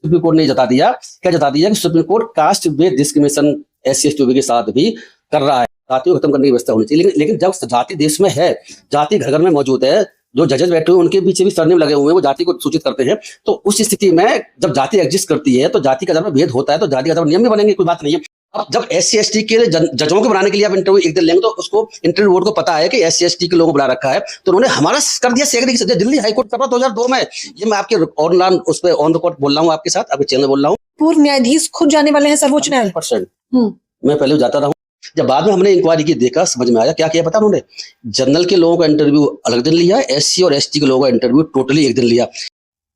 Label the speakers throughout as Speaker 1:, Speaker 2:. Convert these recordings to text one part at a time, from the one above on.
Speaker 1: Supreme court ने जता दिया कि supreme court caste based discrimination SC/ST के साथ भी कर रहा है। जाति को खत्म करने की व्यवस्था होनी चाहिए, लेकिन जब जाति देश में है, जाति घर घर में मौजूद है, जो जजेस बैठे हुए उनके पीछे भी सरनेम लगे हुए हैं, वो जाति को सूचित करते हैं। तो उस स्थिति में जब जाति एग्जिस्ट करती है तो जाति का जब भेद होता है तो जाति का जब नियम भी बनेंगे, कोई बात नहीं है। अब जब SC/ST के जजों को बनाने के लिए आप इंटरव्यू एक दिन लेंगे तो उसको इंटरव्यू बोर्ड को पता है कि SC/ST के लोगों को बुला रखा है, तो उन्होंने हमारा कर दिया सेक्रेटरी की सजा। दिल्ली हाईकोर्ट का 2002 में, ये मैं आपके ऑनलाइन उस पर ऑन रिकॉर्ड बोल रहा हूँ, आपके साथ आपके चैनल बोल रहा हूँ।
Speaker 2: पूर्व न्यायाधीश खुद जाने वाले हैं सर्वोच्च न्यायालय।
Speaker 1: मैं पहले जाता रहा, जब बाद में हमने इंक्वायरी की, देखा, समझ में आया क्या किया पता उन्होंने, जनरल के लोगों का इंटरव्यू अलग दिन लिया, SC और ST के लोगों का इंटरव्यू टोटली एक दिन लिया।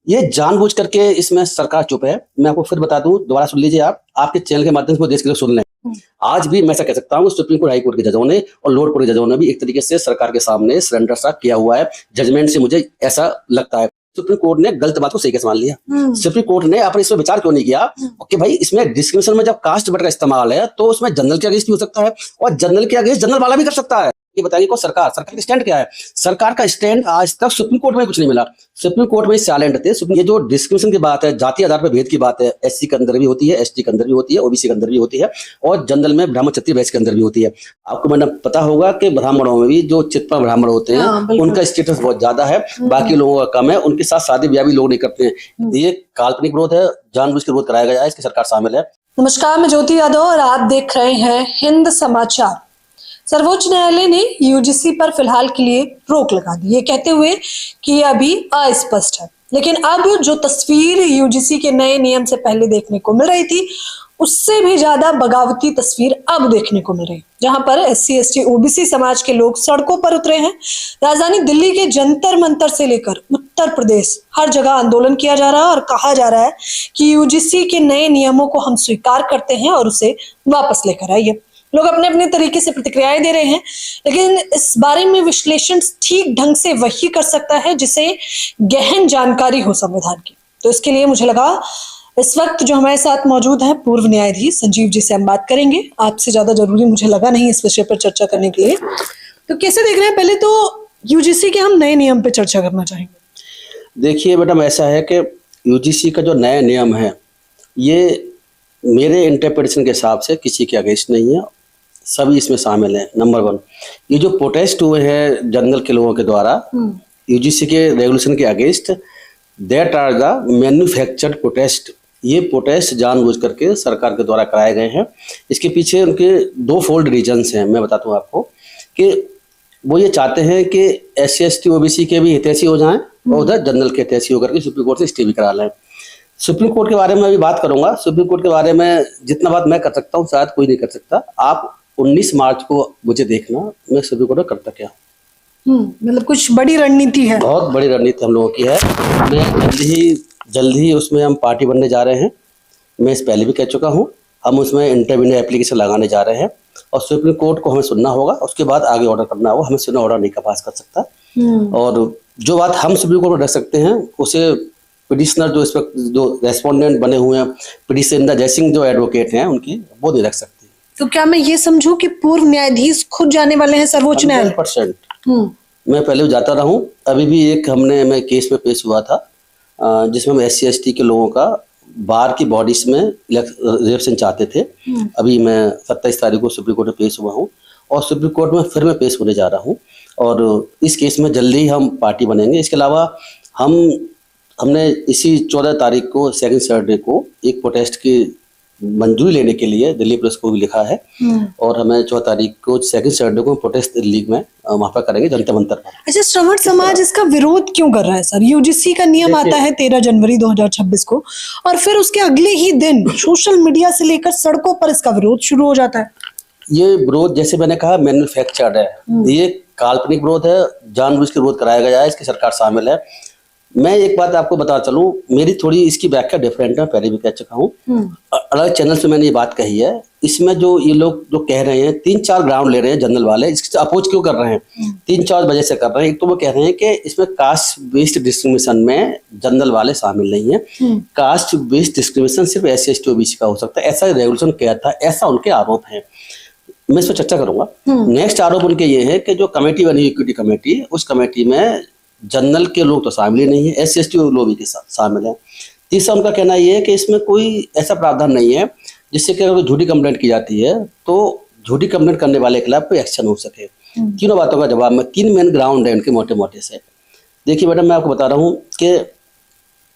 Speaker 1: ये जानबूझ करके इसमें सरकार चुप है। मैं आपको फिर बता दूं, दोबारा सुन लीजिए, आप आपके चैनल के माध्यम से देश के लोग सुन लें। आज भी मैं ऐसा कह सकता हूँ, सुप्रीम कोर्ट, हाई कोर्ट के जजों ने और लोअर कोर्ट के जजों ने भी एक तरीके से सरकार के सामने सरेंडर सा किया हुआ है। जजमेंट से मुझे ऐसा लगता है सुप्रीम कोर्ट ने गलत बात को सही कैसे मान लिया। सुप्रीम कोर्ट ने आपने इसमें विचार क्यों नहीं किया कि भाई इसमें डिस्क्रिमिनेशन में जब कास्ट बट का इस्तेमाल है तो उसमें जनरल के अगेंस्ट भी हो सकता है और जनरल के अगेंस्ट जनरल वाला भी कर सकता है। ये बताइए को सरकार का स्टैंड क्या है? सरकार का स्टैंड आज तक सुप्रीम कोर्ट में कुछ नहीं मिला। सुप्रीम कोर्ट में साइलेंट थे। ये जो डिस्क्रिमिनेशन की बात है, जाति आधार पर भेद की बात है, SC के अंदर भी होती है, ST के अंदर भी होती है, OBC के अंदर भी होती है और जनरल में ब्राह्मण क्षत्रिय वैश्य के अंदर भी होती है। आपको मैंने पता होगा कि ब्राह्मणों में भी जो चित्पा ब्राह्मण होते हैं उनका स्टेटस बहुत ज्यादा है, बाकी लोगों का कम है। उनके साथ शादी ब्याह भी लोग नहीं करते हैं। ये काल्पनिक विरोध है, जानबूझ के विरोध कराया गया है, इसकी सरकार शामिल है।
Speaker 2: नमस्कार, मैं ज्योति यादव और आप देख रहे हैं हिंद समाचार। सर्वोच्च न्यायालय ने UGC पर फिलहाल के लिए रोक लगा दी, ये कहते हुए कि यह अभी अस्पष्ट है। लेकिन अब जो तस्वीर UGC के नए नियम से पहले देखने को मिल रही थी, उससे भी ज्यादा बगावती तस्वीर अब देखने को मिल रही है, जहां पर SC/ST OBC समाज के लोग सड़कों पर उतरे हैं। राजधानी दिल्ली के जंतर मंतर से लेकर उत्तर प्रदेश हर जगह आंदोलन किया जा रहा है और कहा जा रहा है कि UGC के नए नियमों को हम स्वीकार करते हैं और उसे वापस लेकर आइए। लोग अपने अपने तरीके से प्रतिक्रियाएं दे रहे हैं, लेकिन इस बारे में विश्लेषण ठीक ढंग से वही कर सकता है जिसे गहन जानकारी हो संविधान की। तो इसके लिए मुझे लगा इस वक्त जो हमारे साथ मौजूद है पूर्व न्यायाधीश संजीव जी से हम बात करेंगे। आपसे ज्यादा जरूरी मुझे लगा नहीं इस विषय पर चर्चा करने के लिए। तो कैसे देख रहे हैं, पहले तो UGC के हम नए नियम पे चर्चा करना चाहेंगे।
Speaker 1: देखिए मैडम, ऐसा है कि UGC का जो नया नियम है ये मेरे इंटरप्रिटेशन के हिसाब से किसी के अगेंस्ट नहीं है, सभी इसमें शामिल हैं। नंबर 1, ये जो प्रोटेस्ट हुए हैं जनरल के लोगों के द्वारा UGC के रेगुलेशन के against, that are the manufactured protest. ये प्रोटेस्ट जानबूझ करके सरकार के द्वारा कराए गए हैं। इसके पीछे उनके 2 फोल्ड रीजन्स हैं। मैं बताता हूँ आपको कि वो ये चाहते हैं कि SC/ST OBC के भी हितैषी हो जाएं और उधर जनरल के हितैषी होकर के सुप्रीम कोर्ट से स्टे भी करा लें। सुप्रीम कोर्ट के बारे में अभी बात करूंगा। सुप्रीम कोर्ट के बारे में जितना बात मैं कर सकता हूँ शायद कोई नहीं कर सकता। आप 19 मार्च को मुझे देखना, मैं सुप्रीम कोर्ट में करता क्या।
Speaker 2: मतलब कुछ बड़ी रणनीति है,
Speaker 1: बहुत बड़ी रणनीति हम लोगों की है। मैं जल्द ही उसमें हम पार्टी बनने जा रहे हैं। मैं इस पहले भी कह चुका हूँ, हम उसमें इंटरव्यू एप्लीकेशन लगाने जा रहे हैं और सुप्रीम कोर्ट को हमें सुनना होगा, उसके बाद आगे ऑर्डर करना होगा। हमें सुनना ऑर्डर नहीं का पास कर सकता और जो बात हम सुप्रीम कोर्ट में रख सकते हैं उसे पिटिशनर जो इस वक्त जो रेस्पोंडेंट बने हुए हैं, पिटिशनर जयसिंह जो एडवोकेट हैं उनकी, वो नहीं रख सकते।
Speaker 2: तो क्या मैं ये समझूं कि पूर्व न्यायाधीश खुद जाने वाले हैं सर्वोच्च न्यायालय?
Speaker 1: 100%। मैं पहले जाता रहा हूँ। अभी भी एक मैं केस में पेश हुआ था जिसमें हम SC/ST के लोगों का बार की बॉडीज में रिजर्वेशन चाहते थे। अभी मैं 27 तारीख को सुप्रीम कोर्ट में पेश हुआ हूँ और सुप्रीम कोर्ट में फिर मैं पेश होने जा रहा हूँ और इस केस में जल्दी ही हम पार्टी बनेंगे। इसके अलावा हमने इसी 14 तारीख को सेकंड सैटरडे को एक प्रोटेस्ट की मंजूरी लेने के लिए दिल्ली पुलिस को भी लिखा है और हमें 14 तारीख को सेकंड सैटरडे को प्रोटेस्ट दिल्ली में वहां पर करेंगे जंतर मंतर पर।
Speaker 2: अच्छा, श्रवण समाज इसका विरोध क्यों कर रहा है सर? UGC का नियम आता है 13 जनवरी 2026 को और फिर उसके अगले ही दिन सोशल मीडिया से लेकर सड़कों पर इसका विरोध शुरू हो जाता है।
Speaker 1: ये विरोध जैसे मैंने कहा मैन्युफैक्चर्ड है, ये काल्पनिक विरोध है, जानबूझ के विरोध कराया गया है, इसकी सरकार शामिल है। मैं एक बात आपको बता चलूं, मेरी थोड़ी इसकी व्याख्या डिफरेंट है, पहले भी कह चुका हूँ, अलग चैनल से मैंने ये बात कही है। इसमें जो ये लोग जो कह रहे हैं 3-4 ग्राउंड ले रहे हैं जनरल वाले, इससे अपोज क्यों कर रहे हैं? 3-4 वजह से कर रहे हैं। एक तो वो कह रहे हैं कि इसमें कास्ट बेस्ड डिस्क्रिमिनेशन में जनरल वाले शामिल नहीं है, कास्ट बेस्ड डिस्क्रिमिनेशन सिर्फ SC/ST OBC का हो सकता है, ऐसा रेगुलेशन किया था, ऐसा उनके आरोप है। मैं इस पर चर्चा करूंगा। नेक्स्ट आरोप उनके ये है कि जो कमेटी बनी इक्विटी कमेटी, उस कमेटी में जनरल के लोग तो शामिल ही नहीं है, SC/ST लोग भी के साथ शामिल है। तीसरा उनका कहना ये है कि इसमें कोई ऐसा प्रावधान नहीं है जिससे कि अगर झूठी कंप्लेंट की जाती है तो झूठी कंप्लेंट करने वाले के खिलाफ कोई एक्शन हो सके। तीनों बातों का जवाब में 3 मेन ग्राउंड है उनके मोटे मोटे से। देखिए मैडम, मैं आपको बता रहा हूँ कि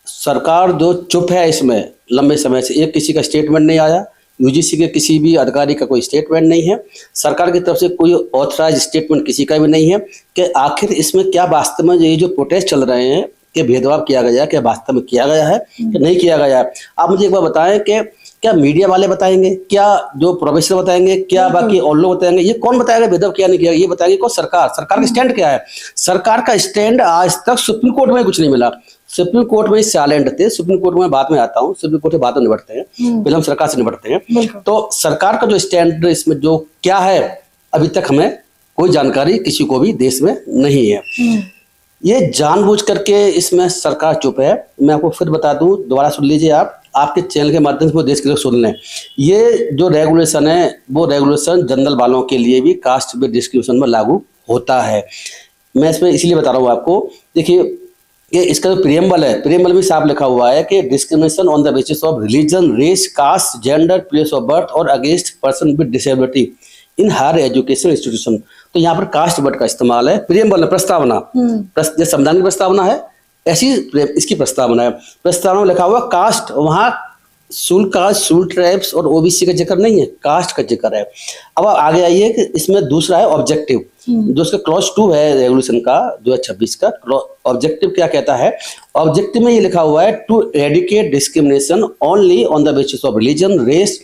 Speaker 1: सरकार जो चुप है इसमें लंबे समय से, एक किसी का स्टेटमेंट नहीं आया, यूजीसी के किसी भी अधिकारी का कोई स्टेटमेंट नहीं है, सरकार की तरफ से कोई ऑथराइज स्टेटमेंट किसी का भी नहीं है कि आखिर इसमें क्या वास्तव में ये जो प्रोटेस्ट चल रहे हैं कि भेदभाव किया गया है, क्या वास्तव में किया गया है कि नहीं किया गया है। आप मुझे एक बार बताएं कि क्या मीडिया वाले बताएंगे, क्या जो प्रोफेसर बताएंगे, क्या बाकी और लोग बताएंगे, ये कौन बताएगा भेदभाव किया नहीं किया? ये बताएंगे कौन? सरकार का स्टैंड क्या है? सरकार का स्टैंड आज तक सुप्रीम कोर्ट में कुछ नहीं मिला। सुप्रीम कोर्ट में साइलेंट थे। सुप्रीम कोर्ट में बाद में आता हूँ, सुप्रीम कोर्ट के बाद में निपटते हैं, पहले हम सरकार से निपटते हैं। तो सरकार का जो स्टैंड इसमें जो क्या है, अभी तक हमें कोई जानकारी किसी को भी देश में नहीं है। ये जानबूझ करके इसमें सरकार चुप है। मैं आपको फिर बता दूं, दोबारा सुन लीजिए, आप आपके चैनल के माध्यम से वो देश के लोग सुन लें। ये जो रेगुलेशन है वो रेगुलेशन जनरल वालों के लिए भी कास्ट बेस्ड डिस्क्रिमिनेशन में लागू होता है। मैं इसमें इसलिए बता रहा हूँ आपको। देखिए कि इसका जो प्रियम्बल है, प्रियम्बल में साफ लिखा हुआ है कि discrimination on the basis of religion, race, caste, gender, place of birth और against person with disability in higher education institution. तो यहाँ पर कास्ट वर्ड का इस्तेमाल है। प्रियम्बल में प्रस्तावना, जैसे संविधान की प्रस्तावना है ऐसी इसकी प्रस्तावना है। प्रस्तावना में लिखा हुआ कास्ट, वहाँ शुल्क कास्ट, शुल्क ट्राइब्स और ओबीसी का जिक्र नहीं है, कास्ट का जिक्र है। अब आगे आइए कि इसमें दूसरा है ऑब्जेक्टिव, जो उसका क्लॉज 2 है रेगुलेशन का 2026 का। ऑब्जेक्टिव क्या कहता है? ऑब्जेक्टिव में ये लिखा हुआ है to eradicate discrimination only on the basis of religion, race,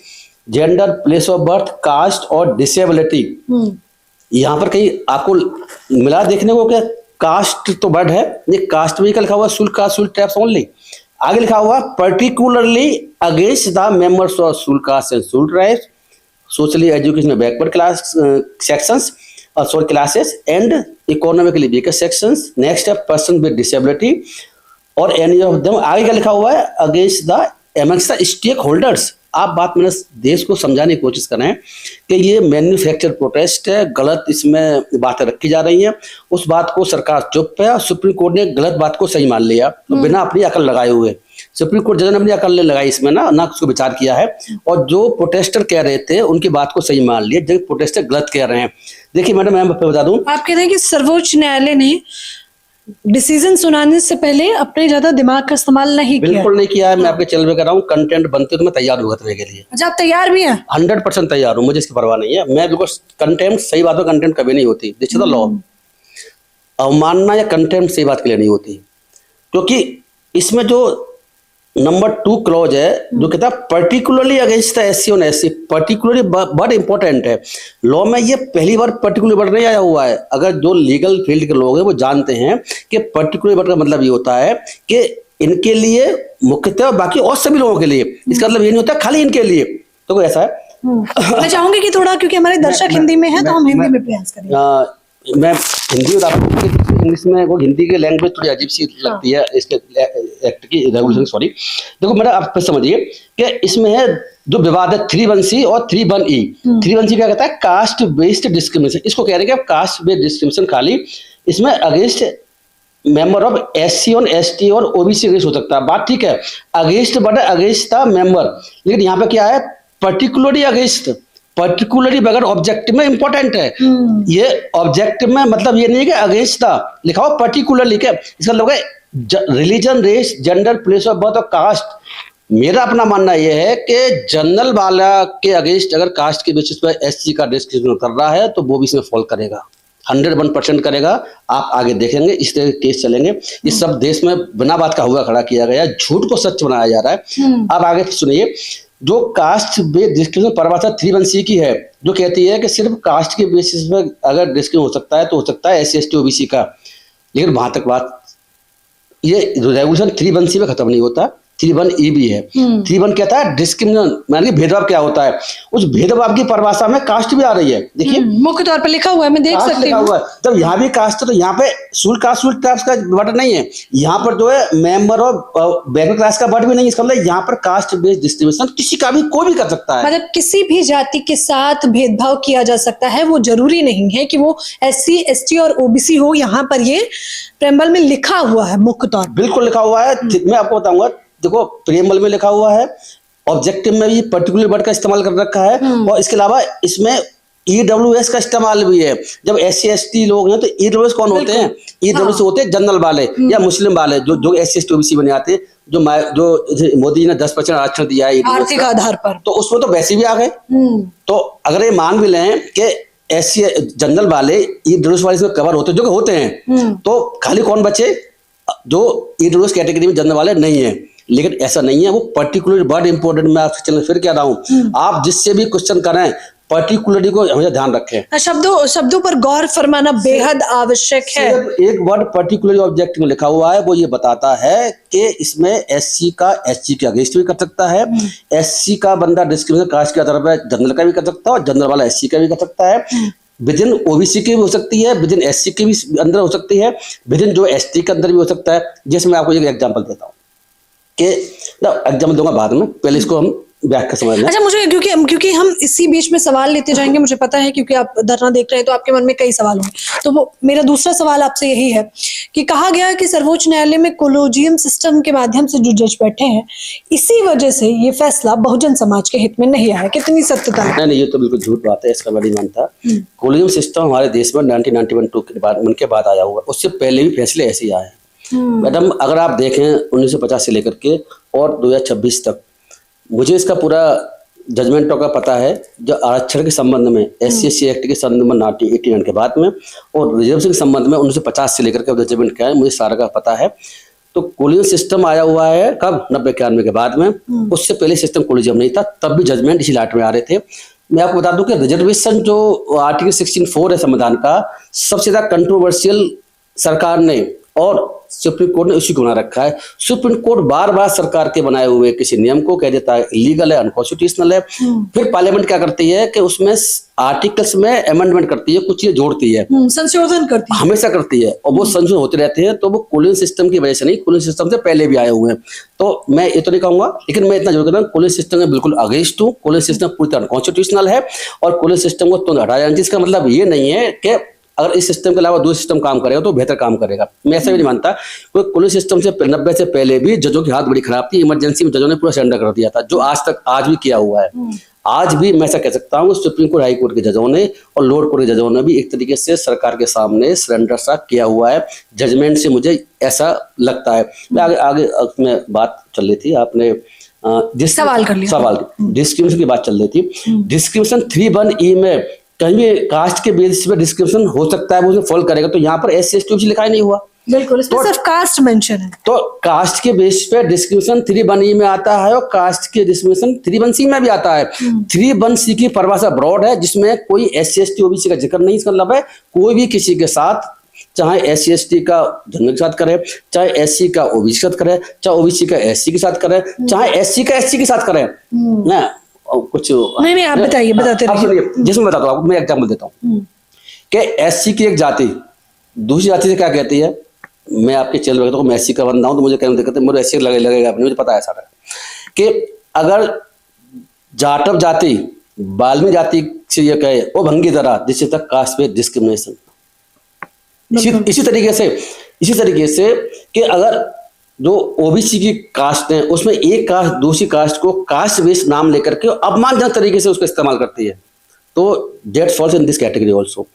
Speaker 1: gender, place of birth, caste और डिसेबिलिटी। यहाँ पर कहीं आपको मिला देखने को? क्या कास्ट तो वर्ड है, ये कास्ट में लिखा हुआ शुल्क कास्ट, शुल्क ट्राइब्स ओनली। आगे लिखा हुआ particularly against the members of शुल्क कास्ट एंड शुल्क tribes, socially education backward class sections और classes and economically weaker sections. Next है पर्सन विद डिसेबिलिटी और एनी ऑफ देम। आगे क्या लिखा हुआ है? Against the एमंग्स्ट the stake holders. आप बात मैंने देश को समझाने की कोशिश कर रहे हैं कि ये मैन्युफैक्चर प्रोटेस्ट है, गलत इसमें बातें रखी जा रही हैं। उस बात को सरकार चुप है और सुप्रीम कोर्ट ने गलत बात को सही मान लिया, तो बिना अपनी अकल लगाए हुए। सुप्रीम कोर्ट जज ने अपनी अकल ने लगाई इसमें ना उसको विचार किया है, और जो प्रोटेस्टर कह रहे थे उनकी बात को सही मान लिया, जब प्रोटेस्टर गलत कह रहे हैं। देखिए मैडम, मैं बता दूं,
Speaker 2: आप कहते हैं कि सर्वोच्च न्यायालय ने डिसीजन सुनाने से पहले अपने ज्यादा दिमाग का इस्तेमाल नहीं किया।
Speaker 1: बिल्कुल नहीं किया है। मैं आपके चैनल पे कर रहा हूँ, कंटेंट बनते तो मैं तैयार हूँ करने के लिए।
Speaker 2: अच्छा, आप तैयार भी हैं?
Speaker 1: 100% तैयार हूँ, मुझे इसकी परवाह नहीं है। मैं बिल्कुल कंटेंट, सही बात हो कंटेंट कभी नहीं होती, दिस इज द लॉ। अवमानना या कंटेंट सही बात के लिए नहीं होती, क्योंकि इसमें जो नंबर 2 क्लॉज है जो कहता है पर्टिकुलरली अगेंस्ट द एससी और एससी। पर्टिकुलरली बहुत इंपॉर्टेंट है लॉ में, ये पहली बार पर्टिकुलर वर्ड नहीं आया हुआ है। अगर जो लीगल फील्ड के लोग हैं वो जानते हैं कि पर्टिकुलर वर्ड का मतलब ये होता है कि इनके लिए मुख्यतः, बाकी और सभी लोगों के लिए। इसका मतलब ये नहीं होता खाली इनके लिए। तो कोई ऐसा है।
Speaker 2: मैं चाहूंगी कि थोड़ा, क्योंकि हमारे दर्शक हिंदी में हैं, तो हम हिंदी में प्रयास करें।
Speaker 1: मैं हिंदी और आपको इंग्लिश में, वो हिंदी की लैंग्वेज थोड़ी अजीब सी लगती है इसके एक्ट की रेगुलेशन। सॉरी, देखो मेरा आप समझिए कि इसमें है जो विवाद है 3(1)(c) और 3(1)(e). 3(1)(c) क्या कहता है? Caste based discrimination. इसको कह रहे हैं कि कास्ट बेस्ड डिस्क्रिमिनेशन खाली इसमें अगेंस्ट मेंबर ऑफ एससी और एसटी और ओबीसी अगेंस्ट हो सकता है। बात ठीक है, against but against the member, लेकिन यहाँ पे क्या है? Particularly against. पर्टिकुलरली बगैर ऑब्जेक्टिव में इंपॉर्टेंट है। ये ऑब्जेक्टिव में मतलब ये नहीं है कि अगेंस्ट द लिखा हो, पर्टिकुलरली के इसका मतलब है religion, race, gender, place of birth और कास्ट। मेरा अपना मानना यह है कि जनरल वाला के अगेंस्ट अगर कास्ट के बेसिस पर एससी का डिस्क्रिमिनेशन कर रहा है तो वो भी इसमें फॉल करेगा, 101% करेगा। आप आगे देखेंगे इस तरह के केस चलेंगे। ये सब देश में बिना बात का हुआ खड़ा किया गया, झूठ को सच बनाया जा रहा है। अब आगे सुनिए, जो कास्ट बेस्ड डिस्क्रिमिनेशन परिभाषा 3(1)(c) की है, जो कहती है कि सिर्फ कास्ट के बेसिस पर अगर डिस्क्रिमिनेशन हो सकता है तो हो सकता है एससी एसटी ओबीसी का। लेकिन वहां तक बात, ये रेगुलेशन 3(1)(c) में खत्म नहीं होता, 3(1)(e) भी है। 3(1) कहता है डिस्क्रिमिनेशन, माने भेदभाव क्या होता है। उस भेदभाव की परिभाषा में कास्ट भी आ रही है। देखिए
Speaker 2: मुख्य तौर पर लिखा हुआ है, मैं देख सकती हूँ।
Speaker 1: जब यहाँ भी कास्ट है तो यहाँ पे शुल्क कास्ट, शुल्क ट्राइब्स का वर्ड नहीं है। यहाँ पर जो है मेंबर ऑफ बैकवर्ड क्लास का वर्ड भी नहीं है। इसका मतलब यहाँ पर कास्ट बेस्ड डिस्क्रिमिनेशन किसी का भी कोई भी कर सकता है।
Speaker 2: मतलब किसी भी जाति के साथ भेदभाव किया जा सकता है, वो जरूरी नहीं है कि वो एससी एसटी और ओबीसी हो। यहाँ पर ये प्रेम्बल में लिखा हुआ है मुख्य तौर पर,
Speaker 1: बिल्कुल लिखा हुआ है। मैं आपको बताऊंगा, देखो प्रियम्बल में लिखा हुआ है, ऑब्जेक्टिव में भी पर्टिकुलर वर्ड का इस्तेमाल कर रखा है, और इसके अलावा इसमें ईडब्ल्यूएस का इस्तेमाल भी है। जब SC/ST लोग हैं तो ईडब्ल्यूएस कौन होते हैं? ईडब्ल्यूएस होते हैं जनरल वाले या मुस्लिम वाले, जो SC/ST OBC बने आते हैं, जो मोदी जी ने 10% आरक्षण दिया है
Speaker 2: आर्थिक आधार पर,
Speaker 1: तो उसमें तो वैसे भी आ गए। तो अगर ये मान भी लें कि SC जनरल वाले ईडब्ल्यूएस वाले इसमें कवर होते, जो कि होते हैं, तो खाली कौन बचे? जो ईडब्ल्यूएस कैटेगरी में जनरल वाले नहीं है। लेकिन ऐसा नहीं है, वो पर्टिकुलर वर्ड इंपॉर्टेंट। मैं आपसे चैनल फिर कह रहा हूँ, आप जिससे भी क्वेश्चन करें पर्टिकुलरली को हमेशा ध्यान रखें।
Speaker 2: शब्दों पर गौर फरमाना बेहद आवश्यक है।
Speaker 1: सिर्फ एक वर्ड पर्टिकुलरली ऑब्जेक्ट में लिखा हुआ है, वो ये बताता है कि इसमें SC का SC के अगेंस्ट भी कर सकता है, SC का बंदा डिस्क्रिमिनेशन कास्ट के आधार पर जनरल का भी कर सकता है, और जनरल वाला SC का भी कर सकता है। विद इन OBC की भी हो सकती है, विद इन SC के भी अंदर हो सकती है, विद इन जो ST के अंदर भी हो सकता है। जैसे मैं आपको एक एग्जाम्पल देता हूँ कि एग्जाम्पल दूंगा बाद में, पहले इसको हम व्याख्या समझ लें।
Speaker 2: अच्छा, मुझे क्योंकि हम इसी बीच में सवाल लेते जाएंगे, मुझे पता है क्योंकि आप धरना देख रहे हैं तो आपके मन में कई सवाल होंगे। तो वो मेरा दूसरा सवाल आपसे यही है कि कहा गया है कि सर्वोच्च न्यायालय में कोलोजियम सिस्टम के माध्यम से जो जज बैठे हैं, इसी वजह से ये फैसला बहुजन समाज के हित में नहीं आया। कितनी सत्यता है?
Speaker 1: नहीं, ये तो बिल्कुल झूठ बात है, इसका मैं नहीं मानता। कोलिजियम सिस्टम हमारे देश में 1991 के बाद आया हुआ, उससे पहले भी फैसले ऐसे ही आए हैं। मैडम, अगर आप देखें 1950 से लेकर के और 2026 तक, मुझे इसका पूरा जजमेंटों का पता है, जो आरक्षण के संबंध में SC/ST एक्ट के संबंध में 1989 के बाद में, और रिजर्वेशन के संबंध में 1950 से लेकर के जजमेंट क्या है, मुझे सारा का पता है। तो कोलिजियम सिस्टम आया हुआ है कब? 90-91 के बाद में। उससे पहले सिस्टम कोलिजियम नहीं था, तब भी जजमेंट इसी लाट में आ रहे थे। मैं आपको बता दूं कि रिजर्वेशन जो आर्टिकल 16(4) है संविधान का, सबसे ज्यादा कंट्रोवर्शियल सरकार ने और सुप्रीम कोर्ट ने इश्यू बना रखा है। सुप्रीम कोर्ट बार बार सरकार के बनाए हुए किसी नियम को कह देता है इलीगल है, अनकॉन्स्टिट्यूशनल है। फिर पार्लियामेंट क्या करती है कि उसमें आर्टिकल्स में अमेंडमेंट करती है, कुछ चीजें जोड़ती है,
Speaker 2: संशोधन करती है,
Speaker 1: हमेशा करती है, और वो संशोधन होते रहते हैं। तो वो कोलिजियम सिस्टम की वजह से नहीं, कोलिजियम सिस्टम से पहले भी आए हुए हैं। तो मैं ये तो नहीं कहूंगा, लेकिन मैं इतना जरूर कहता हूँ, कोलिजियम सिस्टम में बिल्कुल अगेंस्ट हूँ। कोलिजियम सिस्टम पूरी तरह अनकॉन्स्टिट्यूशनल है, और कोलिजियम सिस्टम को तुरंत हटाया जाना। इसका मतलब ये नहीं है कि अगर इस सिस्टम के अलावा दूसरा सिस्टम काम करेगा तो बेहतर काम करेगा, मैं ऐसा भी नहीं मानता। क्योंकि कोलिजियम सिस्टम से 90 से पहले भी जजों की हालत बड़ी खराब थी, इमरजेंसी में जजों ने पूरा सरेंडर कर दिया था, जो आज भी किया हुआ है। आज भी मैं ऐसा कह सकता हूँ, सुप्रीम कोर्ट, हाई कोर्ट के जजों ने और लोअर कोर्ट के जजों ने भी एक तरीके से सरकार के सामने सरेंडर सा किया हुआ है। जजमेंट से मुझे ऐसा लगता है। मैं आगे में बात चल रही थी, आपने
Speaker 2: सवाल कर लिया,
Speaker 1: सवाल डिस्क्रिमिनेशन की बात चल रही थी। डिस्क्रिमिनेशन 3(1)(e) में कहीं भी कास्ट के बेसिस पे डिस्क्रिमिनेशन हो सकता है, वो उसमें फॉल करेगा। तो यहाँ पर SC/ST OBC लिखा ही नहीं हुआ,
Speaker 2: बिल्कुल, इसमें सिर्फ कास्ट मेंशन है।
Speaker 1: तो कास्ट के बेस पे डिस्क्रिमिनेशन 3(1)(e) में आता है, और कास्ट के डिस्क्रिमिनेशन 3(1)(c) में भी आता है। 3(1)(c) की परिभाषा ब्रॉड है, जिसमें कोई SC/ST OBC का जिक्र नहीं। इसका मतलब है कोई भी किसी के साथ, चाहे SC/ST का जनरल के साथ करे, चाहे SC का OBC के साथ करे, चाहे OBC का SC के साथ करे, चाहे SC का SC के साथ करे ना, कुछ
Speaker 2: नहीं, आप बताइए, बताते रहिए।
Speaker 1: जिसमें बताता हूँ, मैं एग्जाम्पल देता हूँ कि SC की एक जाति दूसरी जाति से क्या कहती है। मैं आपके चैनल में कहता हूँ, मैं SC का बंदा हूँ, तो मुझे कहने दिक्कत है, मुझे SC लगेगा अपने, मुझे पता है सारा कि अगर जाटव जाति बाल्मीकि जाति से ये कहे वो भंगी दरा, जिससे तक कास्ट पे डिस्क्रिमिनेशन। इसी तरीके से कि अगर जो OBC की कास्ट है, उसमें एक कास्ट दूसरी कास्ट को कास्ट बेस्ड नाम लेकर के अपमानजनक तरीके से उसका इस्तेमाल करती है, तो that falls in this category also.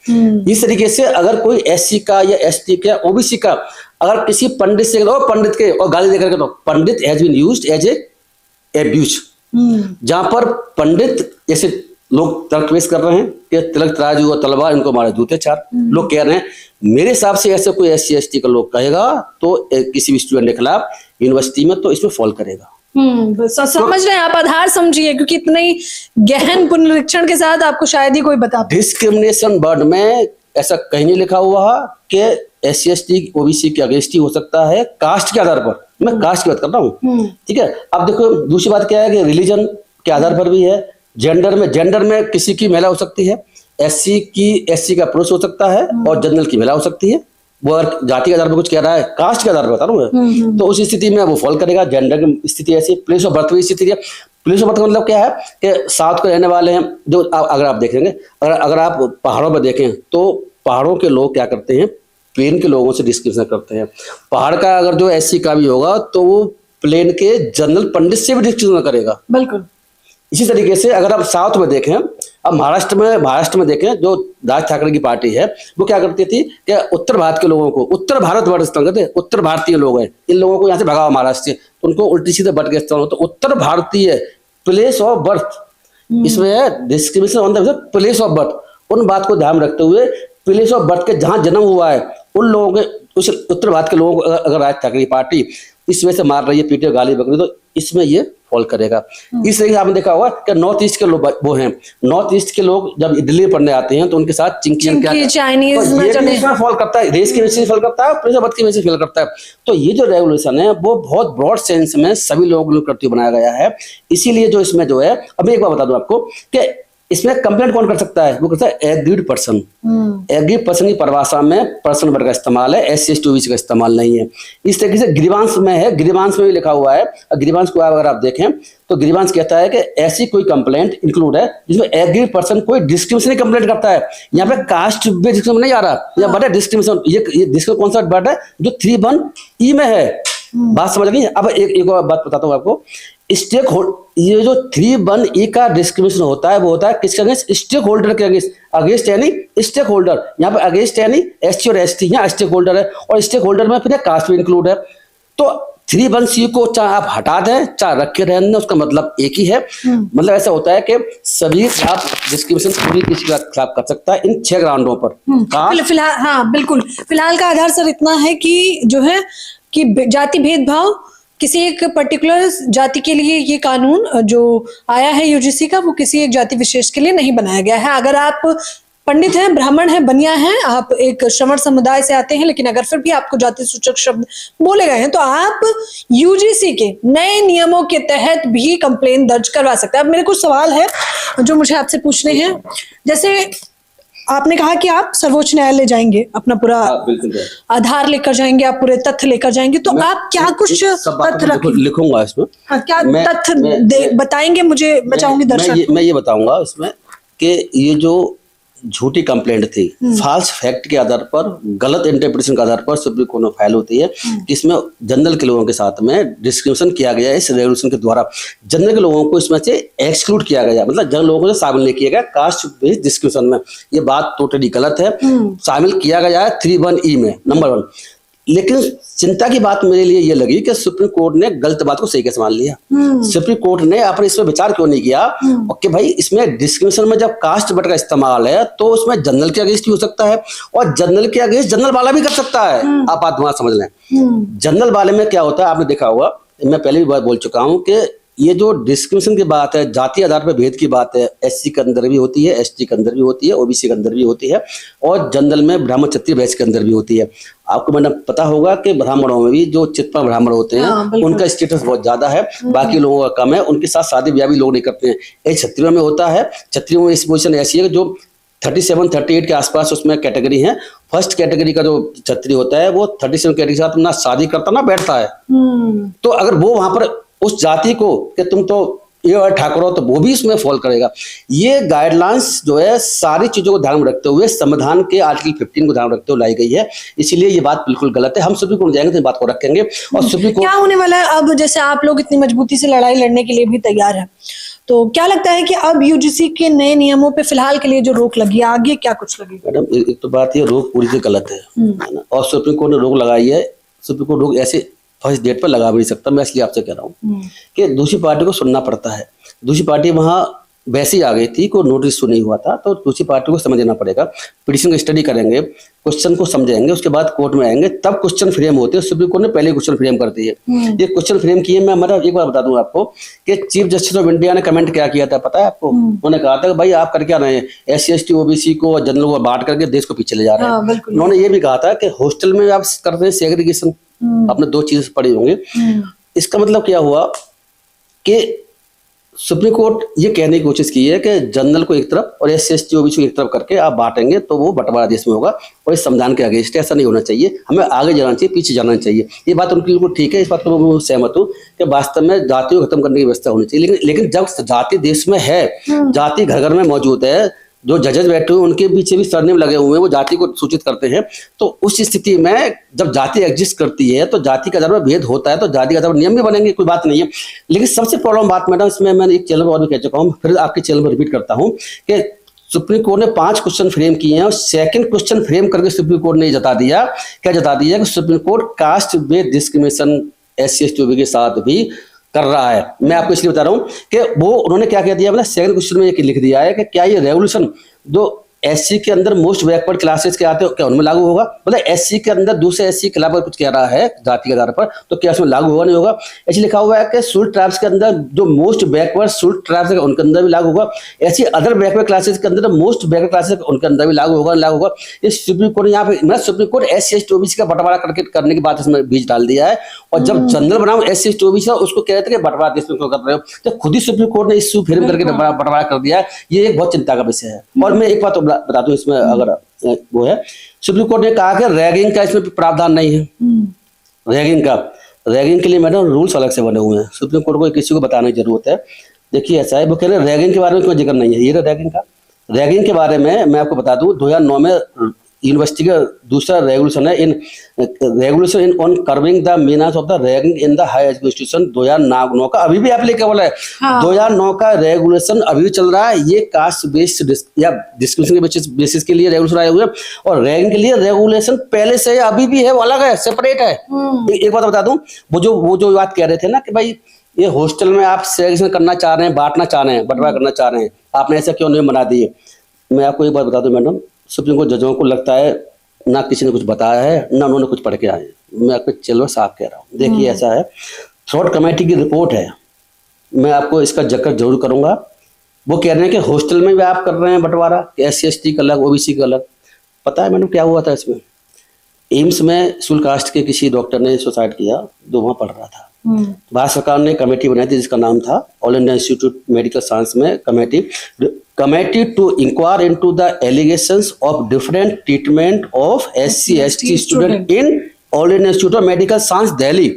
Speaker 1: इस तरीके से अगर कोई SC का या ST का OBC का अगर किसी पंडित से पंडित के और गाली देकर के, तो pandit has been used as a abuse. जहां पर पंडित जैसे लोग तर्क पेश कर रहे हैं कि तिलक तराजू और तलवार, इनको मारे जूते चार। लोग कह रहे हैं, मेरे हिसाब से ऐसे कोई SC/ST का लोग कहेगा तो किसी भी स्टूडेंट के खिलाफ यूनिवर्सिटी में, तो इसमें फॉल करेगा।
Speaker 2: समझ रहे हैं आप, आधार समझिए, क्योंकि इतने गहन पुनरीक्षण के साथ आपको शायद ही कोई बता।
Speaker 1: डिस्क्रिमिनेशन वर्ड में ऐसा कहीं नहीं लिखा हुआ कि SC/ST OBC के अगेंस्ट ही हो सकता है कास्ट के आधार पर। मैं कास्ट की बात कर रहा हूँ, ठीक है। अब देखो दूसरी बात क्या है कि रिलीजन के आधार पर भी है। जेंडर में किसी की महिला हो सकती है, SC का पुरुष हो सकता है, और जनरल की महिला हो सकती है। वो अगर जाति के आधार पर कुछ कह रहा है, कास्ट के आधार पर बता रहा हूँ, तो उस स्थिति में वो फॉल करेगा। जेंडर की स्थिति ऐसी, प्लेस ऑफ बर्थ की स्थिति है। प्लेस ऑफ बर्थ का मतलब क्या है कि साउथ के रहने वाले हैं, जो अगर आप देखेंगे, अगर आप पहाड़ों पर देखें तो पहाड़ों के लोग क्या करते हैं, प्लेन के लोगों से डिस्क्रिमिनेशन करते हैं। पहाड़ का अगर जो SC का भी होगा तो वो प्लेन के जनरल पंडित से भी डिस्कशन करेगा।
Speaker 2: बिल्कुल।
Speaker 1: इसी तरीके से अगर आप साउथ में देखें, अब महाराष्ट्र में देखें, जो राज ठाकरे की पार्टी है वो क्या करती थी कि उत्तर भारत के लोगों को, उत्तर भारतवर्ष कहते हैं, उत्तर भारतीय लोग हैं, इन लोगों को यहाँ से भगाओ महाराष्ट्र से, तो उनको उल्टी सीधे बट के इस्तेमाल हो। तो उत्तर भारतीय प्लेस ऑफ बर्थ, इसमें है discrimination on the place of birth. उन बात को ध्यान रखते हुए प्लेस ऑफ बर्थ के जहां जन्म हुआ है उन लोगों के, उस उत्तर भारत के लोगों को अगर राज ठाकरे की पार्टी इस वजह से मार रही है, पीटे गाली बकरी, तो इसमें ये फॉल करेगा। इस तरीके से आपने देखा होगा कि नॉर्थ ईस्ट के लोग वो हैं, नॉर्थ ईस्ट के लोग जब दिल्ली में पढ़ने आते हैं तो उनके साथ चिंकी
Speaker 2: चाइनीज
Speaker 1: में फॉल करता है, रेस की वजह से फॉल करता है, प्लेस ऑफ बर्थ की वजह से फॉल करता है। तो ये जो रेवोल्यूशन है वो बहुत ब्रॉड सेंस में सभी लोगों के लिए बनाया गया है। इसीलिए जो इसमें जो है, अब एक बार बता दूं आपको कि इसमें कंप्लेंट कौन कर सकता है, वो करता है एग्रीड पर्सन। एग्रीड पर्सन की परिभाषा में पर्सन वर्ड का इस्तेमाल है, SC ST OBC का इस्तेमाल नहीं है। इस तरीके से ग्रीवांस में है, ग्रीवांस में भी लिखा हुआ है। ग्रीवांस को अगर आप देखें तो ग्रीवांस कहता है कि ऐसी कोई कंप्लेंट इंक्लूड है जिसमें एग्रीड पर्सन कोई डिस्क्रिमिनेशन की कंप्लेंट करता है। यहाँ पे कास्ट बेस्ड डिस्क्रिमिनेशन नहीं आ रहा, यहाँ बट है डिस्क्रिमिनेशन। ये डिस्क्रिमिनेशन कौन सा वर्ड है, जो 3(1)E में है। बात समझ गई। अब एक और बात बताता हूँ आपको, स्टेक होल्डर, ये जो 3(1)E का डिस्क्रिमिनेशन होता है वो होता है किसके अगेंस्ट, स्टेक होल्डर के अगेंस्ट। अगेंस्ट यानी स्टेक होल्डर, यहाँ पे अगेंस्ट यानी SC और ST, यहाँ स्टेक होल्डर है, और स्टेक होल्डर में फिर कास्ट भी इंक्लूड है। तो 3(1)C को चाहे आप हटा दें चाहे रखे रहने, उसका मतलब एक ही है। मतलब ऐसा होता है कि सभी आप डिस्क्रिमिनेशन पूरी किसी के खिलाफ कर सकता है इन 6 ग्राउंडों पर।
Speaker 2: फिलहाल हाँ बिल्कुल, फिलहाल का आधार सर इतना है कि जो है कि जाति भेदभाव, किसी एक पर्टिकुलर जाति के लिए ये कानून जो आया है UGC का, वो किसी एक जाति विशेष के लिए नहीं बनाया गया है। अगर आप पंडित हैं, ब्राह्मण हैं, बनिया हैं, आप एक श्रमण समुदाय से आते हैं, लेकिन अगर फिर भी आपको जाति सूचक शब्द बोले गए हैं तो आप UGC के नए नियमों के तहत भी कंप्लेन दर्ज करवा सकते हैं। अब मेरे कुछ सवाल है जो मुझे आपसे पूछने हैं। जैसे आपने कहा कि आप सर्वोच्च न्यायालय जाएंगे, अपना पूरा आधार लेकर जाएंगे, आप पूरे तथ्य लेकर जाएंगे, तो आप क्या कुछ तथ्य
Speaker 1: लिखूंगा इसमें?
Speaker 2: हाँ, क्या तथ्य बताएंगे मुझे? मैं चाहूंगी दर्शक,
Speaker 1: मैं ये बताऊंगा इसमें कि ये जो झूठी कंप्लेंट थी, फॉल्स फैक्ट के आधार पर, गलत इंटरप्रिटेशन के आधार पर सुप्रीम कोर्ट में फाइल होती है कि इसमें जनरल के लोगों के साथ में डिस्क्रिमिनेशन किया गया है। इस रेवोल्यूशन के द्वारा जनरल के लोगों को इसमें से एक्सक्लूड किया गया, मतलब जनरल लोगों को शामिल नहीं किया गया कास्ट बेस्ड डिस्क्रिमिनेशन में। ये बात टोटली गलत है। शामिल किया गया है 3(1)E में, नंबर 1। लेकिन चिंता की बात मेरे लिए ये लगी कि सुप्रीम कोर्ट ने गलत बात को सही कैसे मान लिया। सुप्रीम कोर्ट ने आपने इसमें विचार क्यों नहीं किया कि भाई इसमें डिस्क्रिमिनेशन में जब कास्ट वर्ड का इस्तेमाल है तो उसमें जनरल के अगेंस्ट भी हो सकता है, और जनरल के अगेंस्ट जनरल वाला भी कर सकता है। आप बात वहां समझ लें। जनरल वाले में क्या होता है, आपने देखा होगा, मैं पहले भी बात बोल चुका हूं कि ये जो डिस्क्रिमिनेशन की बात है, जाति आधार पर भेद की बात है, SC के अंदर भी होती है, ST के अंदर भी होती है, OBC के अंदर भी होती है, और जनरल में ब्राह्मण क्षत्रिय वैश्य के अंदर भी होती है। आपको मैंने पता होगा कि ब्राह्मणों में भी जो चित्तपा ब्राह्मण होते हैं उनका स्टेटस बहुत ज्यादा है, बाकी लोगों का कम है। उनके साथ शादी ब्याह भी लोग नहीं करते हैं। ये क्षत्रियों में होता है। क्षत्रियों में इस पोजिशन ऐसी है जो 37-38 के आसपास उसमें कैटेगरी है। फर्स्ट कैटेगरी का जो क्षत्रिय होता है वो 37 कैटेगरी के साथ ना शादी करता ना बैठता है। तो अगर वो वहां पर उस जाति को कि तुम तो ये और ठाकुर हो, तो वो भी इसमें फॉल करेगा। ये गाइडलाइंस जो है सारी चीजों को ध्यान में रखते हुए संविधान के आर्टिकल 15 को ध्यान रखते हुए लाई गई है। इसीलिए ये बात बिल्कुल गलत है। हम सुप्रीम कोर्ट जाएंगे तो बात को रखेंगे। और सुप्रीम कोर्ट क्या
Speaker 2: होने वाला है अब, जैसे आप लोग इतनी मजबूती से लड़ाई लड़ने के लिए भी तैयार है, तो क्या लगता है कि अब UGC के नए नियमों पे फिलहाल के लिए जो रोक लगी है, आगे क्या कुछ लगेगा? मैडम
Speaker 1: एक तो बात ये रोक पूरी से गलत है ना, और सुप्रीम कोर्ट ने रोक लगाई है। सुप्रीम कोर्ट रोक ऐसे फर्स्ट डेट पर लगा भी नहीं सकता। मैं इसलिए आपसे कह रहा हूँ कि दूसरी पार्टी को सुनना पड़ता है। दूसरी पार्टी वहां वैसे ही आ गई थी, कोई नोटिस नहीं हुआ था, तो दूसरी पार्टी को समझना पड़ेगा। पिटीशन को स्टडी करेंगे, क्वेश्चन को समझेंगे, उसके बाद कोर्ट में आएंगे, तब क्वेश्चन फ्रेम होते हैं। सुप्रीम कोर्ट ने पहले क्वेश्चन फ्रेम कर दिए। ये क्वेश्चन फ्रेम किए, मैं मतलब एक बार बता दूं आपको कि चीफ जस्टिस ऑफ इंडिया ने कमेंट क्या किया था पता है आपको? उन्होंने कहा था कि भाई आप कर क्या रहे हैं, SC ST OBC को जनरल को बांट करके देश को पीछे ले जा रहे हैं। उन्होंने ये भी कहा था कि हॉस्टल में आप करते हैं सेग्रीगेशन। आपने 2 चीज पढ़ी होंगे। इसका मतलब क्या हुआ कि सुप्रीम कोर्ट ये कहने की कोशिश की है कि जनरल को एक तरफ और SC ST OBC को एक तरफ करके आप बांटेंगे तो वो बंटवारा देश में होगा, और इस संविधान के अगेंस्ट ऐसा नहीं होना चाहिए। हमें आगे जाना चाहिए, पीछे जाना चाहिए। ये बात उनकी बिल्कुल ठीक है। इस बात पर मैं सहमत हूँ कि वास्तव में जाति को खत्म करने की व्यवस्था होनी चाहिए। लेकिन जब जाति देश में है, जाति घर घर में मौजूद है, जो जजेस बैठे हुए उनके पीछे भी सरनेम लगे हुए हैं, वो जाति को सूचित करते हैं। तो उस स्थिति में जब जाति एग्जिस्ट करती है तो जाति के आधार पर भेद होता है, तो जाति के आधार पर नियम भी बनेंगे, कोई बात नहीं है। लेकिन सबसे प्रॉब्लम बात मैडम, इसमें मैंने एक चैनल पर और भी कह चुका हूँ, फिर आपके चैनल पर रिपीट करता हूँ कि सुप्रीम कोर्ट ने 5 क्वेश्चन फ्रेम किए हैं और सेकंड क्वेश्चन फ्रेम करके सुप्रीम कोर्ट ने जता दिया, क्या जता दिया कि supreme court caste based discrimination SC ST OBC के साथ भी कर रहा है। मैं आपको इसलिए बता रहा हूं कि वो उन्होंने क्या कह दिया, मतलब सेकंड क्वेश्चन में ये लिख दिया है कि क्या ये रेवोल्यूशन जो SC के अंदर मोस्ट बैकवर्ड क्लासेस के आते हैं क्या उनमें लागू होगा, मतलब SC के अंदर दूसरे SC के खिलाफ कुछ कह रहा है जाति के आधार पर, तो क्या उसमें लागू होगा, नहीं होगा। ऐसे लिखा हुआ है कि शेड्यूल्ड ट्राइब्स के अंदर जो मोस्ट बैकवर्ड शेड्यूल्ड ट्राइब्स है उनके अंदर भी लागू होगा, ऐसे अदर बैकवर्ड क्लासेस के अंदर मोस्ट बैकवर्ड क्लासेस उनके अंदर भी लागू होगा, लागू होगा। ये सुप्रीम कोर्ट यहाँ पे, मतलब supreme court SC ST OBC का बंटवारा करने की बात इसमें बीच डाल दिया है। और जब जनरल बनाओ SC ST OBC उसको कह रहे थे कि बंटवारा इसमें क्यों कर रहे हो, तो खुद ही सुप्रीम कोर्ट ने इश्यू फ्रेम करके बंटवारा कर दिया है। ये एक बहुत चिंता का विषय है। और मैं एक बात बता दूं इसमें, अगर वो है, सुप्रीम कोर्ट ने कहा कि रैगिंग का इसमें प्रावधान नहीं है। रैगिंग के लिए मैडम रूल्स अलग से बने हुए हैं, सुप्रीम कोर्ट को किसी को बताने की जरूरत है। देखिए ऐसा है, वो कह रहे रैगिंग के बारे में कोई जिक्र नहीं है। ये रैगिंग के बारे में मैं आपको बता दूं, 2009 में यूनिवर्सिटी का दूसरा रेगुलेशन है, in regulation in on curbing the menace of the ragging in the higher education 2009 का अभी भी एप्लीकेबल है। 2009 का रेगुलेशन अभी भी चल रहा है। ये कास्ट बेस्ड या डिस्क्रिमिनेशन के बेसिस के लिए रेगुलेशन आए हुए हैं, और रैगिंग के लिए रेगुलेशन पहले से अभी भी है, वो अलग है, सेपरेट है। एक बात बता दूं, वो जो बात कह रहे थे ना कि भाई ये हॉस्टल में आप सेग्रीगेशन करना चाह रहे हैं, बांटना चाह रहे हैं, बंटवारा करना चाह रहे हैं, आपने ऐसा क्यों नहीं बना दिए। मैं आपको एक बात बता दूं मैडम, सुप्रीम कोर्ट जजों को लगता है ना किसी ने कुछ बताया है ना उन्होंने कुछ पढ़ के आए। मैं आपको चलो साफ कह रहा हूँ। देखिए ऐसा है, थ्रोट कमेटी की रिपोर्ट है, मैं आपको इसका जिक्र जरूर करूंगा। वो कह रहे हैं कि हॉस्टल में भी आप कर रहे हैं बंटवारा, SC ST का अलग, OBC का अलग। पता है मैडम क्या हुआ था इसमें, एम्स में शेड्यूल्ड कास्ट के किसी डॉक्टर ने सुसाइड किया जो वहाँ पढ़ रहा था। भारत सरकार ने कमेटी बनाई थी जिसका नाम था all India institute medical science में committee to inquire into the allegations of different treatment of SC ST student in all India institute of medical science Delhi.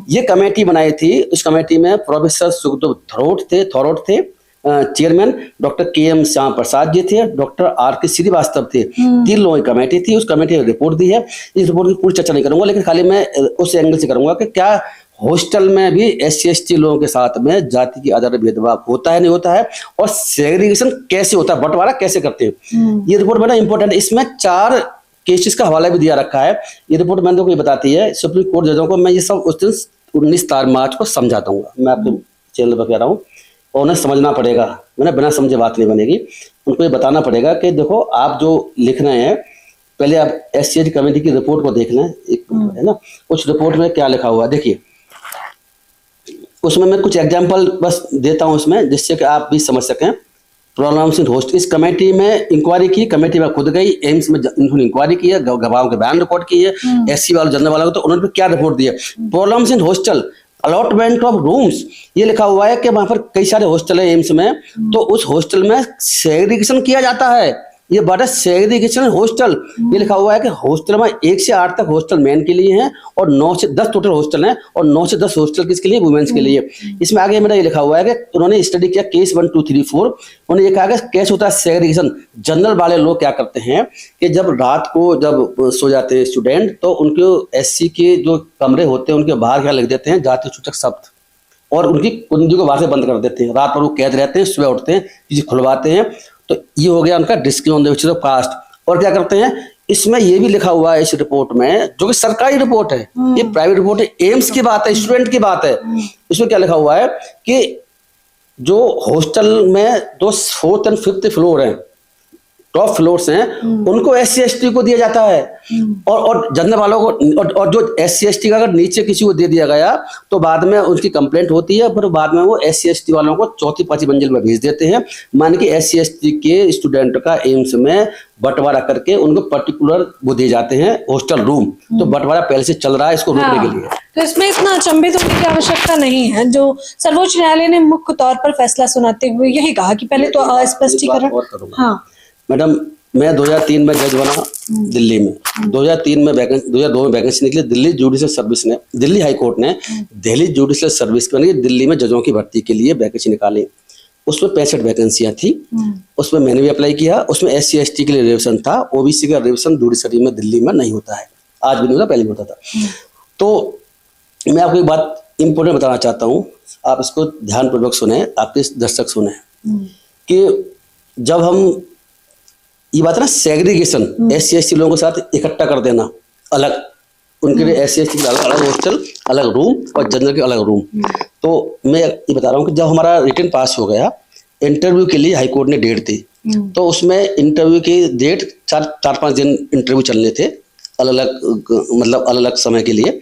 Speaker 1: ये कमेटी बनाई थी। उस कमेटी में प्रोफेसर सुखदेव थोरोट थे, chairman doctor KM Shyam Prasad ji थे, doctor RK Srivastava थे। 3 लोगों की कमेटी थी। उस कमेटी ने रिपोर्ट दी है। इस रिपोर्ट की पूरी चर्चा नहीं करूंगा, लेकिन खाली मैं उस एंगल से करूंगा कि क्या हॉस्टल में भी SC ST लोगों के साथ में जाति के आधार पर भेदभाव होता है, नहीं होता है, और सेग्रीगेशन कैसे होता है, बंटवारा कैसे करते हैं। ये रिपोर्ट बड़ा इंपॉर्टेंट है। इसमें 4 केसेस का हवाला भी दिया रखा है। ये रिपोर्ट मैंने को ये बताती है सुप्रीम कोर्ट जजों को। मैं ये सब उस दिन 19 मार्च को समझा दूंगा। मैं आपके चैनल पर कह रहा हूँ, और उन्हें समझना पड़ेगा, मैंने बिना समझे बात नहीं बनेगी। उनको ये बताना पड़ेगा कि देखो आप जो लिख रहे हैं, पहले आप SC ST कमेटी की रिपोर्ट को देख लें, एक है ना, उस रिपोर्ट में क्या लिखा हुआ है। देखिए उसमें मैं कुछ एग्जांपल बस देता हूं उसमें, जिससे कि आप भी समझ सकें। प्रॉब्लम्स इन हॉस्टल, इस कमेटी में इंक्वायरी की, कमेटी में खुद गई, एम्स में इन्होंने इंक्वायरी की है, गवाहों के बयान रिकॉर्ड की है, SC वालों जनरल वालों को, तो उन्होंने क्या रिपोर्ट दी है। Problems in hostel, allotment of rooms, ये लिखा हुआ है कि वहां पर कई सारे हॉस्टल है एम्स में, तो उस हॉस्टल में सेग्रीगेशन किया जाता है। ये बड़ा सेग्रीगेशन हॉस्टल, ये लिखा हुआ है कि हॉस्टल में 1 से 8 तक हॉस्टल मेन के लिए हैं, और 9 से 10 टोटल हॉस्टल हैं, और 9 से 10 हॉस्टल किसके लिए, वुमेन्स के लिए। इसमें आगे मेरा ये लिखा हुआ है कि उन्होंने स्टडी किया केस 1 2 3 4। उन्होंने ये कहा कि कैसे होता है सेग्रीगेशन। जनरल वाले लोग क्या करते हैं कि जब रात को जब सो जाते हैं स्टूडेंट, तो उनके SC के जो कमरे होते हैं उनके बाहर क्या लिख देते हैं जाति सूचक शब्द, और उनकी कुंजी को बाहर से बंद कर देते हैं। रात भर वो कैद रहते हैं, सुबह उठते हैं, चीजें खुलवाते हैं। तो ये हो गया उनका discrimination on the basis of caste. और क्या करते हैं, इसमें ये भी लिखा हुआ है इस रिपोर्ट में, जो कि सरकारी रिपोर्ट है, ये प्राइवेट रिपोर्ट है, एम्स की बात है, स्टूडेंट की बात है। इसमें क्या लिखा हुआ है कि जो हॉस्टल में जो 4th और 5th फ्लोर है, टॉप फ्लोर्स हैं, उनको SC ST को दिया जाता है, और जनरल वालों को, और जो SC ST का अगर नीचे किसी को दे दिया गया तो बाद में उसकी कंप्लेंट होती है, फिर बाद में वो SC ST वालों को 4थी 5वीं मंजिल में भेज देते हैं। मान के SC ST के स्टूडेंट का एम्स में बंटवारा करके उनको पर्टिकुलर वो दिए जाते हैं हॉस्टल रूम। तो बंटवारा पहले से चल रहा है, इसको रोकने के लिए।
Speaker 2: तो इसमें इतना अचंभित होने की आवश्यकता नहीं है। जो सर्वोच्च न्यायालय ने मुख्य तौर पर फैसला सुनाते हुए यही कहा कि पहले तो अस्पष्टीकरण। हाँ
Speaker 1: मैडम, मैं 2003 में जज बना दिल्ली में। 2002 में वैकेंसी निकली। दिल्ली जुडिशियल सर्विस ने, दिल्ली हाई कोर्ट ने दिल्ली जुडिशियल सर्विस के लिए दिल्ली में जजों की भर्ती के लिए वैकेंसी निकाली। उसमें 65 वैकेंसियां थी। उसमें मैंने भी अप्लाई किया। उसमें SC ST के लिए रिजर्वेशन था। OBC का रिजर्वेशन दूसरी सिटी में, दिल्ली में नहीं होता है। आज भी नहीं होता, पहले भी होता था। तो मैं आपको एक बात इम्पोर्टेंट बताना चाहता हूँ, आप इसको ध्यानपूर्वक सुने, आपके दर्शक सुने, कि जब हम ये बात है ना सेग्रीगेशन, SC ST लोगों के साथ इकट्ठा कर देना, अलग उनके लिए SC ST के अलग अलग हॉस्टल, अलग रूम और जनरल के अलग रूम। तो मैं ये बता रहा हूँ कि जब हमारा रिटन पास हो गया, इंटरव्यू के लिए हाईकोर्ट ने डेट दी। तो उसमें इंटरव्यू की डेट 4-5 दिन इंटरव्यू चलने थे, अलग अलग मतलब अलग अलग समय के लिए।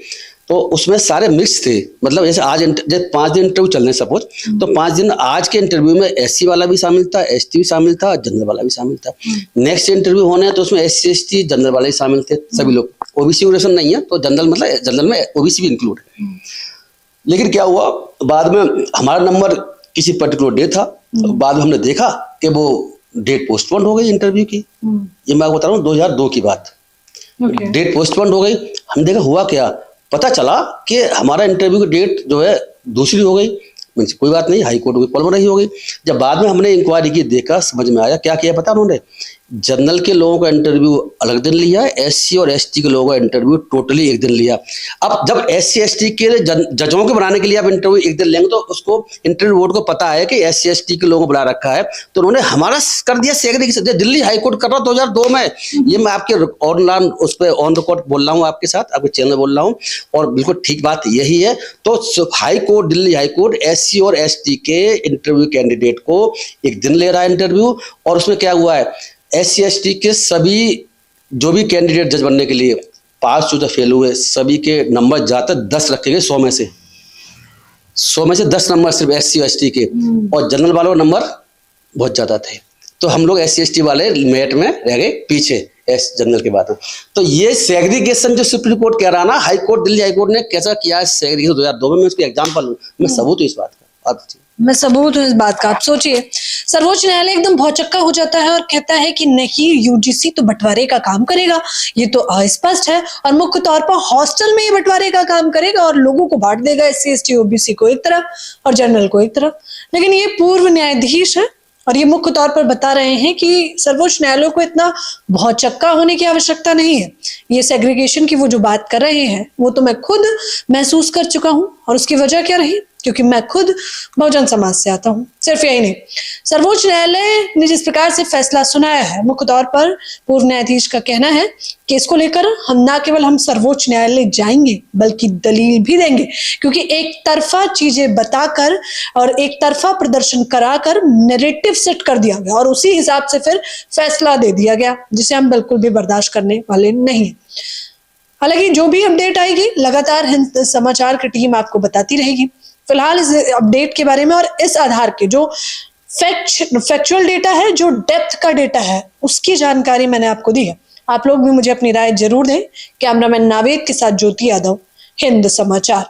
Speaker 1: तो उसमें सारे मिक्स थे, मतलब जैसे आज जैसे 5 दिन इंटरव्यू चलने सपोज, तो 5 दिन आज के इंटरव्यू में SC वाला भी शामिल था, ST भी शामिल था, जनरल वाला भी शामिल था। नेक्स्ट इंटरव्यू होने हैं तो उसमें SC ST जनरल वाले ही शामिल थे, सभी लोग। OBC रिजर्वेशन नहीं है, तो जनरल मतलब जनरल में OBC भी इंक्लूड है। लेकिन क्या हुआ, बाद में हमारा नंबर किसी पर्टिकुलर डे था, बाद में हमने देखा कि वो डेट पोस्टपोन हो गई इंटरव्यू की। ये मैं बता रहा हूँ 2002 की बात। डेट पोस्टपोन हो गई। हम देखा हुआ क्या, पता चला कि हमारा इंटरव्यू की डेट जो है दूसरी हो गई। कोई बात नहीं, हाई कोर्ट की प्रॉब्लम नहीं हो गई। जब बाद में हमने इंक्वायरी की, देखा, समझ में आया क्या किया पता उन्होंने, जनरल के लोगों का इंटरव्यू अलग दिन लिया, SC और ST के लोगों का इंटरव्यू टोटली एक दिन लिया। अब जब SC ST के जजों के बनाने के लिए आप इंटरव्यू एक दिन लेंगे, तो उसको इंटरव्यू बोर्ड को पता है कि SC ST के लोगों को बुला रखा है, तो उन्होंने हमारा कर दिया सेग्रीगेशन। दिल्ली हाईकोर्ट कर रहा 2002 में। ये मैं आपके ऑनलाइन उस पर ऑन रिकॉर्ड बोल रहा हूँ, आपके साथ, आपके चैनल बोल रहा हूँ, और बिल्कुल ठीक बात यही है। तो हाईकोर्ट, दिल्ली हाईकोर्ट SC और ST के इंटरव्यू कैंडिडेट को एक दिन ले रहा है इंटरव्यू। और उसमें क्या हुआ है, SC ST के सभी जो भी कैंडिडेट जज बनने के लिए पास जो फेल हुए, सभी के नंबर ज्यादा 10 रखे गए 100 में से। 100 में से 10 नंबर सिर्फ SC और ST के, और जनरल वालों के नंबर बहुत ज्यादा थे। तो हम लोग SC ST वाले मेरिट में रह गए पीछे जनरल के बाद। तो ये सेग्रीगेशन जो सुप्रीम कोर्ट कह रहा ना, high court, Delhi high court ने कैसा किया है सेग्रीगेशन 2002 में, मैं उसकी एग्जाम्पल हूँ, मैं सबूत हूँ इस बात का। अब
Speaker 2: मैं सबूत हूँ इस बात का। आप सोचिए, सर्वोच्च न्यायालय एकदम भौचक्का हो जाता है और कहता है कि नहीं, UGC तो बंटवारे का काम करेगा, ये तो अस्पष्ट है, और मुख्य तौर पर हॉस्टल में ही बंटवारे का काम करेगा और लोगों को बांट देगा, SC ST OBC को एक तरफ और जनरल को एक तरफ। लेकिन ये पूर्व न्यायाधीश है और ये मुख्य तौर पर बता रहे हैं कि सर्वोच्च न्यायालय को इतना भौचक्का होने की आवश्यकता नहीं है। ये सेग्रीगेशन की वो जो बात कर रहे हैं, वो तो मैं खुद महसूस कर चुका हूं, और उसकी वजह क्या रही, क्योंकि मैं खुद बहुजन समाज से आता हूं। सिर्फ यही नहीं, सर्वोच्च न्यायालय ने जिस प्रकार से फैसला सुनाया है, मुख्य तौर पर पूर्व न्यायाधीश का कहना है कि इसको लेकर हम ना केवल हम सर्वोच्च न्यायालय जाएंगे, बल्कि दलील भी देंगे, क्योंकि एक तरफा चीजें बताकर और एक तरफा प्रदर्शन कराकर नैरेटिव सेट कर दिया गया और उसी हिसाब से फिर फैसला दे दिया गया, जिसे हम बिल्कुल भी बर्दाश्त करने वाले नहीं है। हालांकि जो भी अपडेट आएगी, लगातार हिंद समाचार की टीम आपको बताती रहेगी। फिलहाल इस अपडेट के बारे में और इस आधार के जो फैक्चुअल डेटा है, जो डेप्थ का डेटा है, उसकी जानकारी मैंने आपको दी है। आप लोग भी मुझे अपनी राय जरूर दें। कैमरामैन नावेद के साथ ज्योति यादव, हिंद समाचार।